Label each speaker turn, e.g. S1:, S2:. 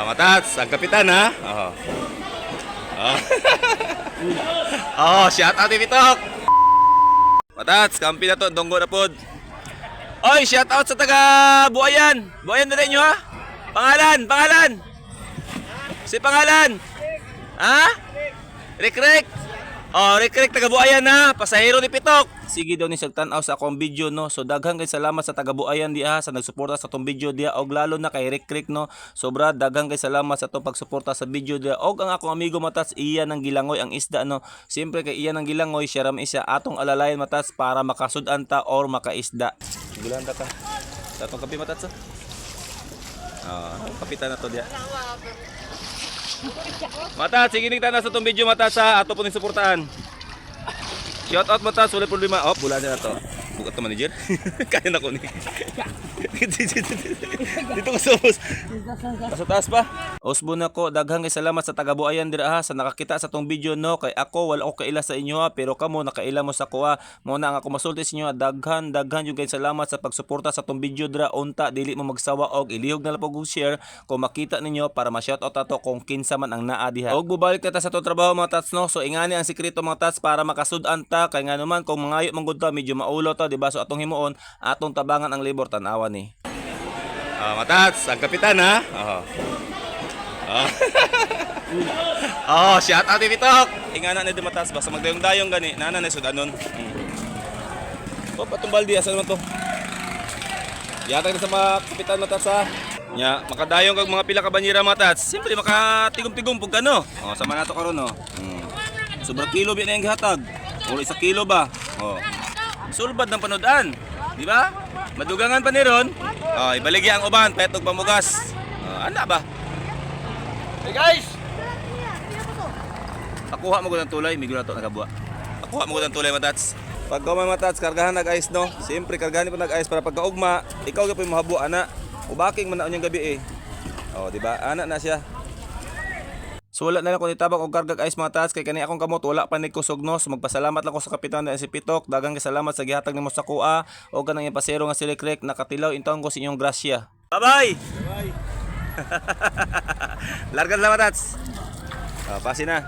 S1: Matats, ang kapitan ha. Oh. Oh. Oh, shout out ni Pitok. Matats, kampi na to, donggo na pod. Oy, shout out sa taga Buayan. Buayan na rin nyo ha. Pangalan. Si pangalan. Ha? Rikrek. Oh, Rikrek taga Buayan ha. Pasahero ni Pitok. Sige daw ni sagtanaw sa akong video no. So daghang kay salamat sa taga Buayan diha sa nagsuporta sa tong video diha og lalo na kay Rikrek no. Sobra daghang kay salamat sa tong pagsuporta sa video diha. Og ang akong amigo Matats iya nang gilangoy ang isda no. Siyempre kay iya nang gilangoy siya ram isa atong alalayan Matats para makasud-an ta or makaisda. Gulan ta ka. Sa atong kape Matats. Kapitan na to diha. Matats, sige ning tanan sa tong video Matats sa ato po ning suportahan. Shout out Matats, wala problema. Oh, bulan na to. Bukat ka manager. Kaya na ko ni. Dito ka sa boss. Sa taas pa. Osbo na ko, daghang kay salamat sa taga Buayan dira ha sa nakakita sa tong video no. Kay ako wala ako kaila sa inyo ha, pero kamo nakaila mo sa ko ha. Mo na nga ako masulti sa inyo ha. Daghan yung kay salamat sa pagsuporta sa tong video dira unta dili mo magsawa og ilihog na lang og share kung makita ninyo para ma-shout out ato kung kinsa man ang naa diha. Og bubalik ta sa tong trabaho mga Tats no. So ingani ang sikreto mga Tats para makasud-an ta kay nga naman kung mangayo man gud ta medyo maulo ta di ba? So atong himuon atong tabangan ang libor tan-awan ni. Matats, ang kapitan ha. Shout out ni Pitok. Ingana na di Matats basta magdayong-dayong gani nana na sudanon. Patong baldi asa naman to. Yatag na sa mga kapitan Matats ha. Nya, makadayong kag mga pila ka banyera Matats. Siyempre makatigom-tigom pug kano. Sama nato karon no. Sobrang kilo bi na yung gihatag. O 1 kilo ba? Sulbad ng panodan. Di ba? Madugangan pa ni ron. Ibaligya ang uban, petog pamugas. Ana ba? Hey guys! Akuha mo ko ng tulay, migura to nagabuwa. Akuha mo ko ng tulay Matats. Pag man Matats, kargahan nag-ice no. Siyempre kargahan pa nag-ice para pagkaugma, ikaw gyud pa mahabu ana. Ubaking man na unyang gabi eh. Di ba? Ana na siya. So wala na lang ko nitabang og kargag ice mga Tats kay kani akong kamot wala pa ni kusog no. So magpasalamat lang ko sa kapitan na si Pitok. Daghang salamat sa gihatag nimo sa kuha o kanang ipasero nga si Rikrek nakatilaw intawon ko sa inyong grasya. Bye bye. Largan lang mga Tats. Pasi na.